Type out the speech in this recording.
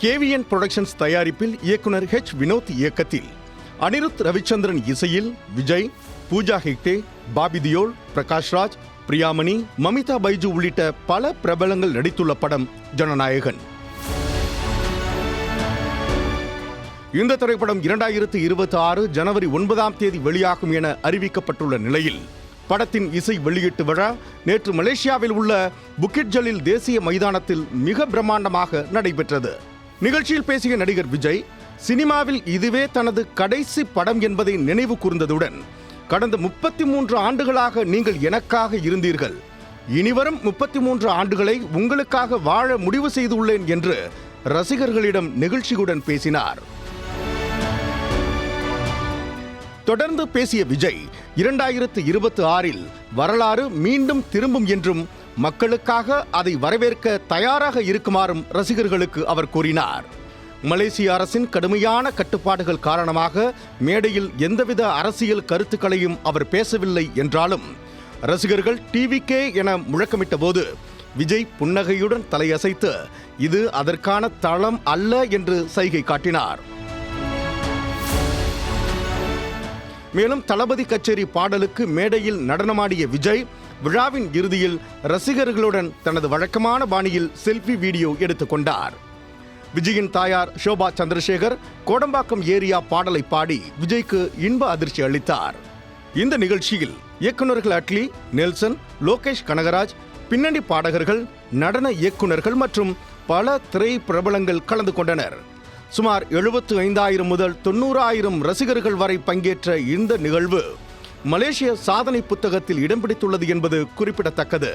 KVN productions தயாரிப்பில் இயக்குனர் வினோத் இயக்கத்தில் அனிருத் ரவிச்சந்திரன் இசையில் விஜய், பூஜா ஹெக்டே, பாபி தியோல், பிரகாஷ் ராஜ், பிரியாமணி, மமிதா பைஜு உள்ளிட்ட பல பிரபலங்கள் நடித்துள்ள படம் ஜனநாயகன். இந்த திரைப்படம் 2026 ஜனவரி 9 வெளியாகும் என அறிவிக்கப்பட்டுள்ள நிலையில் படத்தின் இசை வெளியீட்டு விழா நேற்று மலேசியாவில் உள்ள புக்கிட் ஜலில் தேசிய மைதானத்தில் மிக பிரம்மாண்டமாக நடைபெற்றது. நிகழ்ச்சியில் பேசிய நடிகர் விஜய், சினிமாவில் இதுவே தனது கடைசி படம் என்பதை நினைவு கூர்ந்ததுடன், கடந்த 33 ஆண்டுகளாக நீங்கள் எனக்காக இருந்தீர்கள், இனிவரும் 33 ஆண்டுகளை உங்களுக்காக வாழ முடிவு செய்துள்ளேன் என்று ரசிகர்களிடம் நெகிழ்ச்சியுடன் பேசினார். தொடர்ந்து பேசிய விஜய், 2026 வரலாறு மீண்டும் திரும்பும் என்றும் மக்களுக்காக அதை வரவேற்க தயாராக இருக்குமாறும் ரசிகர்களுக்கு அவர் கூறினார். மலேசிய அரசின் கடுமையான கட்டுப்பாடுகள் காரணமாக மேடையில் எந்தவித அரசியல் கருத்துக்களையும் அவர் பேசவில்லை என்றாலும் ரசிகர்கள் டிவிகே என முழக்கமிட்ட போது விஜய் புன்னகையுடன் தலையசைத்து இது அதற்கான தளம் அல்ல என்று சைகை காட்டினார். மேலும் தளபதி கச்சேரி பாடலுக்கு மேடையில் நடனமாடிய விஜய் விழாவின் இறுதியில் ரசிகர்களுடன் தனது வழக்கமான பாணியில் செல்ஃபி வீடியோ எடுத்துக்கொண்டார். விஜயின் தாயார் ஷோபா சந்திரசேகர் கோடம்பாக்கம் ஏரியா பாடலை பாடி விஜய்க்கு இன்ப அதிர்ச்சி அளித்தார். இந்த நிகழ்ச்சியில் இயக்குநர்கள் அட்லி, நெல்சன், லோகேஷ் கனகராஜ், பின்னணி பாடகர்கள், நடன இயக்குநர்கள் மற்றும் பல திரை பிரபலங்கள் கலந்து கொண்டனர். சுமார் 75,000 முதல் 90,000 ரசிகர்கள் வரை பங்கேற்ற இந்த நிகழ்வு மலேசிய சாதனை புத்தகத்தில் இடம் பிடித்துள்ளது என்பது குறிப்பிடத்தக்கது.